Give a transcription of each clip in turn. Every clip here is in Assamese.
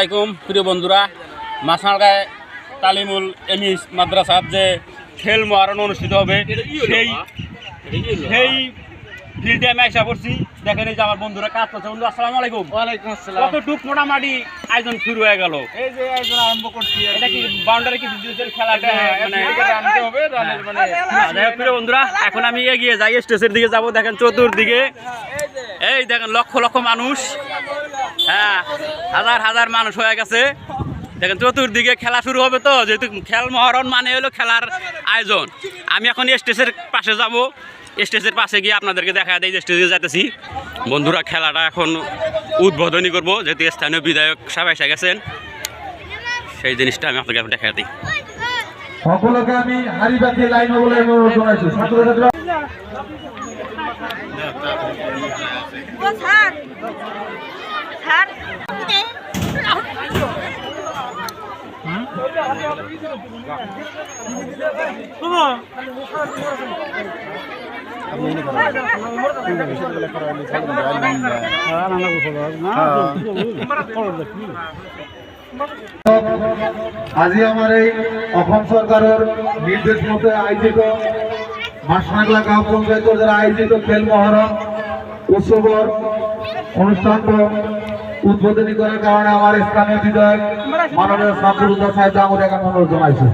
আলাইকুম প্রিয় বন্ধুরা। মাছরাঙায় তালিমুল এমিস মাদ্রাসার যে খেল মহারণ অনুষ্ঠিত হবে সেই ফিল্ডে আমি আশা করছি। দেখেন এই যে আমার বন্ধুরা কাজ করছে। বন্ধু আসসালামু আলাইকুম। ওয়ালাইকুম আসসালাম। কতটুক মোটামুটি আয়োজন শুরু হয়ে গেল? এই যে আয়োজন আরম্ভ করছি। এটা কি বাউন্ডারি কিছু দিয়েছেন খেলাটা? মানে রানতে হবে, রানের মানে প্রিয় বন্ধুরা, এখন আমি এগিয়ে যাই, স্টেজের দিকে যাব। দেখেন চতুর্দিকে এই দেখেন লক্ষ লক্ষ মানুষ, হ্যাঁ হাজার হাজার মানুষ হয়ে গেছে। দেখেন চতুর্দিকে খেলা শুরু হবে। তো যেহেতু খেল মহারণ মানে হলো খেলার আয়োজন, আমি এখন স্টেজের পাশে যাব। স্টেজের পাশে গিয়ে আপনাদেরকে দেখা দেয় যে স্টেজে যাইতেছি। বন্ধুরা খেলাটা এখন উদ্বোধনী করব, যেহেতু স্থানীয় বিধায়ক সাহেব এসে গেছেন, সেই জিনিসটা আমি আপনাকে দেখা দিই। সকলকে আমি হারিবাতি লাইন বলে অনুরোধ জানাইছি। ছাত্রছাত্রীরা আজি আমার এই অসম সরকারের নির্দেশ মতে আয়োজিত মাছরাঙা গাঁও পঞ্চায়েত দ্বারা আয়োজিত খেল মহারণ উৎসবর অনুষ্ঠান উদ্বোধনী করার কারণে আমার স্থানীয় বিধায়ক মাননীয় শামসুল সাহেব আমার এখানে অনুরোধ জানাইছে।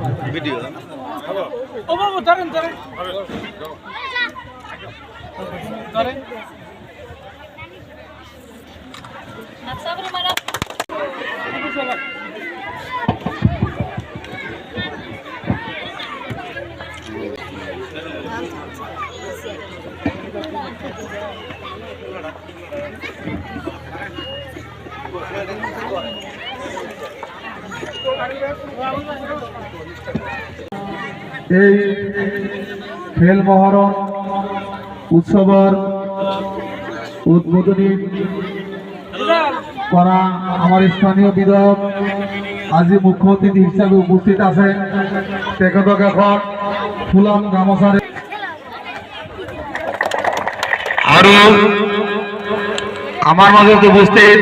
এই খেল মহারণ উৎসবের উদ্বোধনী করা আমার স্থানীয় বিধায়ক আজি মুখ্য অতিথি হিসাবে উপস্থিত আছে। তেখেতক এখন ফুলাম গামোচারে আৰু আমাৰ মাঝে উপস্থিত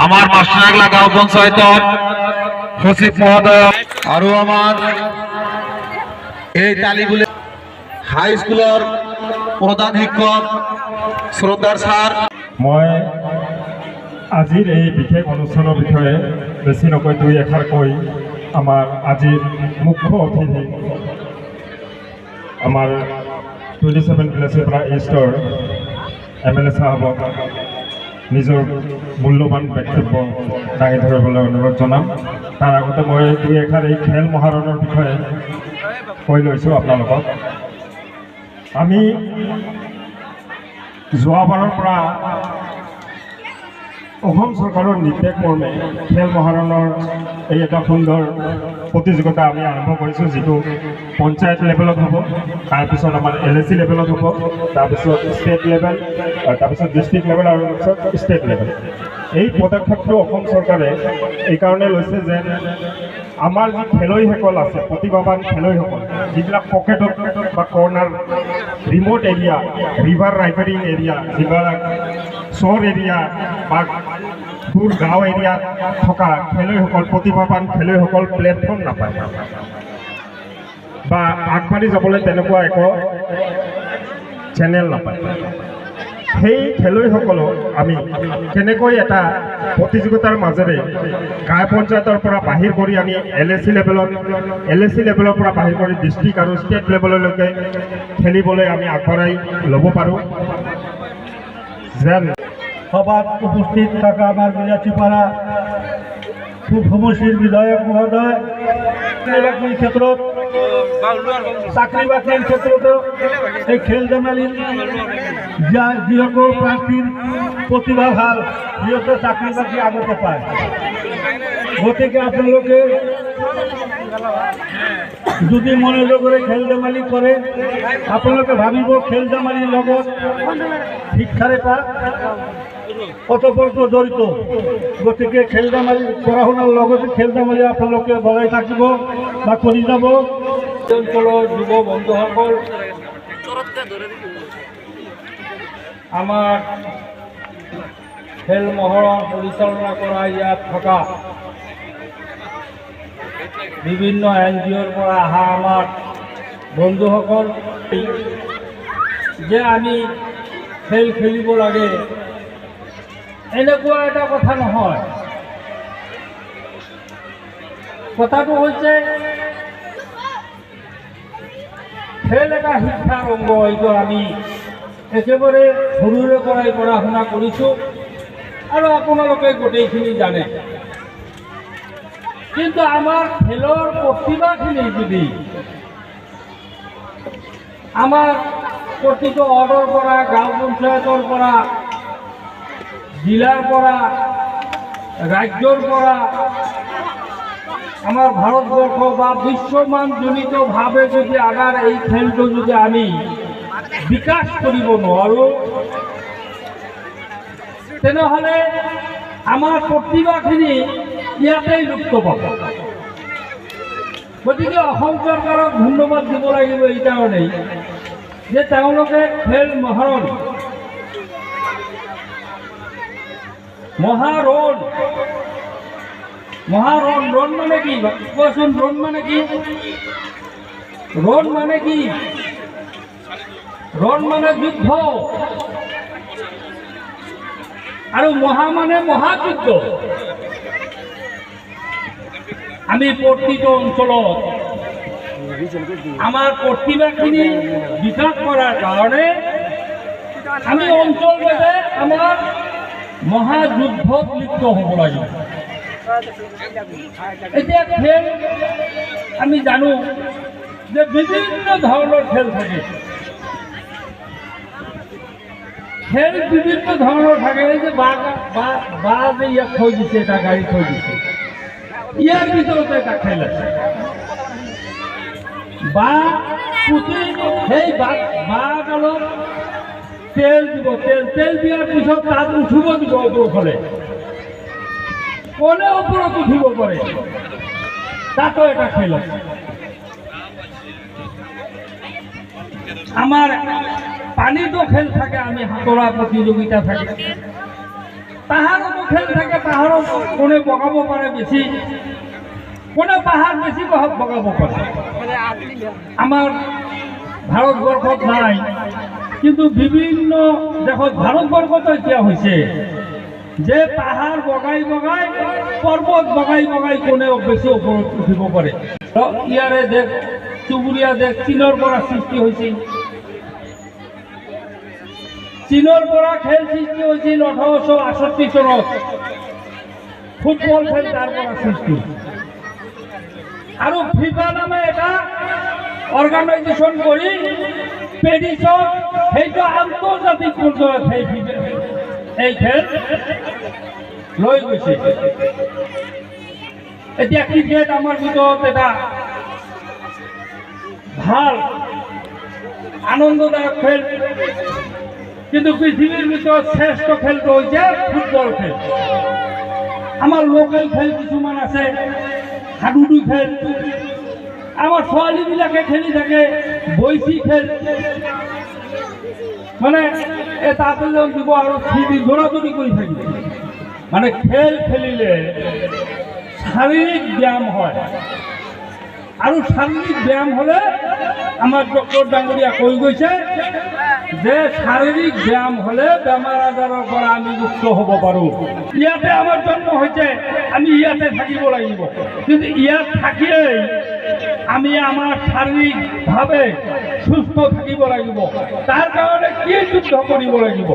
আমাৰ মাছৰাঙা গাঁও পঞ্চায়েতেৰ সচিব মহোদয় আৰু আমাৰ এই তালিবুলে হাই স্কুলেৰ প্ৰধান শিক্ষক শ্ৰদ্ধাৰ স্যাৰ। মই আজিৰ এই বিশেষ অনুষ্ঠানৰ বিষয়ে বেছি নকৈ দুই এষাৰ কৈ আমাৰ আজিৰ মুখ্য অতিথি আমাৰ 27 ভিলেজৰপৰা ইষ্টৰ MLA সাহেবক নিজৰ মূল্যৱান বক্তব্য দাঙি ধৰিবলৈ অনুৰোধ জনাম। তাৰ আগতে মই দুই এষাৰ এই খেল মহাৰণৰ বিষয়ে কৈ লৈছোঁ আপোনালোকক। আমি যোৱাবাৰৰ পৰা অসম চৰকাৰৰ নিৰ্দেশ মৰ্মে খেল মহাৰণৰ এই এটা সুন্দৰ প্ৰতিযোগিতা আমি আৰম্ভ কৰিছোঁ, যিটো পঞ্চায়ত লেভেলত হ'ব, তাৰপিছত আমাৰ LAC লেভেলত হ'ব, তাৰপিছত ষ্টেট লেভেল, তাৰপিছত ডিষ্ট্ৰিক্ট লেভেল আৰু তাৰপিছত ষ্টেট লেভেল। এই পদক্ষেপটো অসম চৰকাৰে এইকাৰণে লৈছে যে আমাৰ যি খেলুৱৈসকল আছে, প্ৰতিভাৱান খেলুৱৈসকল, যিবিলাক পকেটত বা কৰ্ণাৰ ৰিম'ট এৰিয়া, ৰিভাৰ ৰাইভাৰিং এৰিয়া, যিবিলাক চহৰ এৰিয়া বা দূৰ গাঁও এৰিয়াত থকা খেলুৱৈসকল, প্ৰতিভাৱান খেলুৱৈসকল প্লেটফৰ্ম নাপায় বা আগবাঢ়ি যাবলৈ তেনেকুৱা একো চেনেল নাপায়। সেই খেলুৱৈসকলক আমি কেনেকৈ এটা প্ৰতিযোগিতাৰ মাজেৰে গাঁও পঞ্চায়তৰ পৰা বাহিৰ কৰি আনি LAC লেভেলৰ পৰা বাহিৰ কৰি ডিষ্ট্ৰিক্ট আৰু ষ্টেট লেভেললৈকে খেলিবলৈ আমি আগবঢ়াই ল'ব পাৰোঁ। যেন সভাত উপস্থিত থাকা আমাৰ বিলাসীপাড়া খুব সমষ্টিৰ বিধায়ক মহোদয়, চাকৰি ক্ষেত্ৰত চাকৰি বাকৰিৰ ক্ষেত্ৰতো এই খেল ধেমালি যিসকল প্ৰাৰ্থীৰ প্ৰতিভা ভাল, সিহঁতে চাকৰি বাকৰি আগতে পায়। গতিকে আপোনালোকে যদি মনোযোগেৰে খেল ধেমালি কৰে, আপোনালোকে ভাবিব খেল ধেমালিৰ লগত শিক্ষাৰ এটা অতঃপৰত জড়িত। গতিকে খেল ধেমালি পঢ়া শুনাৰ লগতে খেল ধেমালি আপোনালোকে বজাই থাকিব বা কৰি যাব। অঞ্চলৰ যুৱ বন্ধুসকল, আমাৰ খেল মহৰণ পৰিচালনা কৰা ইয়াত থকা বিভিন্ন NGOৰ পৰা অহা আমাৰ বন্ধুসকল যে আমি খেল খেলিব লাগে এনেকুৱা এটা কথা নহয়। কথাটো হৈছে খেল এটা শিক্ষাৰ অংগ। এইটো আমি একেবাৰে সৰুৰে পৰাই পঢ়া শুনা কৰিছোঁ আৰু আপোনালোকে গোটেইখিনি জানে। কিন্তু আমাৰ খেলৰ প্ৰতিভাখিনি যদি আমাৰ প্ৰতিটো ৱাৰ্ডৰ পৰা, গাঁও পঞ্চায়তৰ পৰা, জিলাৰ পৰা, ৰাজ্যৰ পৰা, আমাৰ ভাৰতবৰ্ষ বা বিশ্বমানজনিতভাৱে যদি আমাৰ এই খেলটো যদি আমি বিকাশ কৰিব নোৱাৰোঁ তেনেহ'লে আমাৰ প্ৰতিভাখিনি ইয়াতেই লুপ্ত পাব। গতিকে অসম চৰকাৰক ধন্যবাদ দিব লাগিব এই কাৰণেই যে তেওঁলোকে খেল মহৰণ মহাৰণ ৰণ মানে কি কোৱাচোন? ৰণ মানে কি? ৰণ মানে কি? ৰণ মানে যুদ্ধ আৰু মহা মানে মহাযুদ্ধ। আমি প্ৰতিটো অঞ্চলত আমাৰ প্ৰতিভাখিনি বিকাশ কৰাৰ কাৰণে আমি অঞ্চলভেদে আমাৰ মহাযুদ্ধত লিপ্ত হ'ব লাগিব। এতিয়া খেল আমি জানো যে বিভিন্ন ধৰণৰ খেল থাকে। খেল বিভিন্ন ধৰণৰ থাকে। এই যে বা যে ইয়াত থৈ দিছে, এটা গাড়ী থৈ দিছে, ইয়াৰ ভিতৰতে এটা খেল আছে। বা পুতি সেই বাঁহডালত তেল দিব, তেল দিয়াৰ পিছত তাত উঠিব দিব ওপৰ ফালে, কোনে ওপৰত উঠিব পাৰে, তাতো এটা খেল আছে। আমাৰ পানীতো খেল থাকে, আমি সাঁতোৰা প্ৰতিযোগিতা থাকে। পাহাৰতো খেল থাকে, পাহাৰত কোনে বগাব পাৰে বেছি, কোনে পাহাৰ বেছি বগাব পাৰে। আমাৰ ভাৰতবৰ্ষত নাই, কিন্তু বিভিন্ন দেশত, ভাৰতবৰ্ষতো এতিয়া হৈছে যে পাহাৰ বগাই বগাই, পৰ্বত বগাই বগাই কোনে বেছি ওপৰত উঠিব পাৰে। ইয়াৰে দেশ, চুবুৰীয়া দেশ চীনৰ পৰা সৃষ্টি হৈছিল। চীনৰ পৰা খেল সৃষ্টি হৈছিল 1868 চনত। ফুটবল খেল তাৰ পৰা সৃষ্টি আৰু ফিফা নামে এটা অৰ্গানাইজেশ্যন কৰি পেৰিছত সেইটো আন্তৰ্জাতিক পৰ্যায়ত এই খেল লৈ গৈছে। এতিয়া ক্ৰিকেট আমাৰ ভিতৰত এটা ভাল আনন্দদায়ক খেল, কিন্তু পৃথিৱীৰ ভিতৰত শ্ৰেষ্ঠ খেলটো হৈছে ফুটবল খেল। আমাৰ লোকেল খেল কিছুমান আছে, হাডুডু খেল, আমাৰ ছোৱালীবিলাকে খেলি থাকে বৈশী খেল, মানে তাতে যেন দিব আৰু দৌৰাদৌৰি কৰি থাকিব। মানে খেল খেলিলে শাৰীৰিক ব্যায়াম হয়, আৰু শাৰীৰিক ব্যায়াম হ'লে আমাৰ ডক্টৰ ডাঙৰীয়া কৈ গৈছে যে শাৰীৰিক ব্যায়াম হ'লে বেমাৰ আজাৰৰ পৰা আমি মুক্ত হ'ব পাৰোঁ। ইয়াতে আমাৰ জন্ম হৈছে, আমি ইয়াতে থাকিব লাগিব, কিন্তু ইয়াত থাকিলেই আমি আমাৰ শাৰীৰিকভাৱে সুস্থ থাকিব লাগিব। তাৰ কাৰণে কি যুদ্ধ কৰিব লাগিব,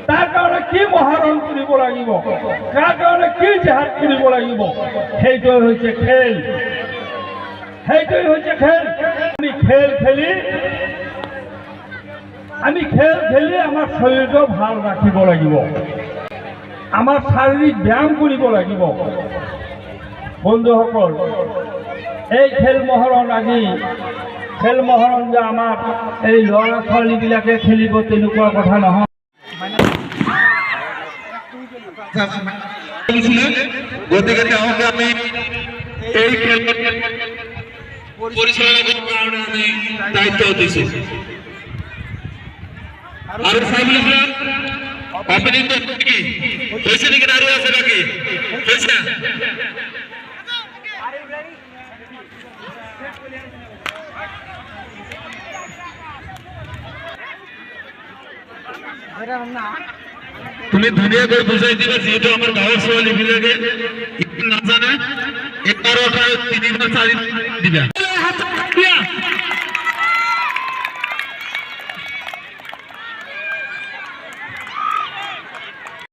তাৰ কাৰণে কি মহাৰণ কৰিব লাগিব, তাৰ কাৰণে কি জেহাদ কৰিব লাগিব, সেইটোৱে হৈছে খেল। সেইটোৱে হৈছে খেল। আমি খেল খেলি আমাৰ শৰীৰটো ভাল ৰাখিব লাগিব, আমাৰ শাৰীৰিক ব্যায়াম কৰিব লাগিব। বন্ধুসকল, এই খেল মহৰণ, আজি খেল মহৰণ যে আমাৰ এই ল'ৰা ছোৱালীবিলাকে খেলিব তেনেকুৱা কথা নহয়। গতিকে তেওঁক আমি এই খেল পৰিচালনা কৰাৰ কাৰণে আমি দায়িত্ব দিছোঁ। আৰু ওপেনিং কি হয়েছে নাকি আরো আছে বাকি হয়েছে তুমি দুনিয়া করে বুঝাই দিবে যেহেতু আমার গাঁয়ের সবাই লিখে না জানে 11টা 3 বার 4 দিবে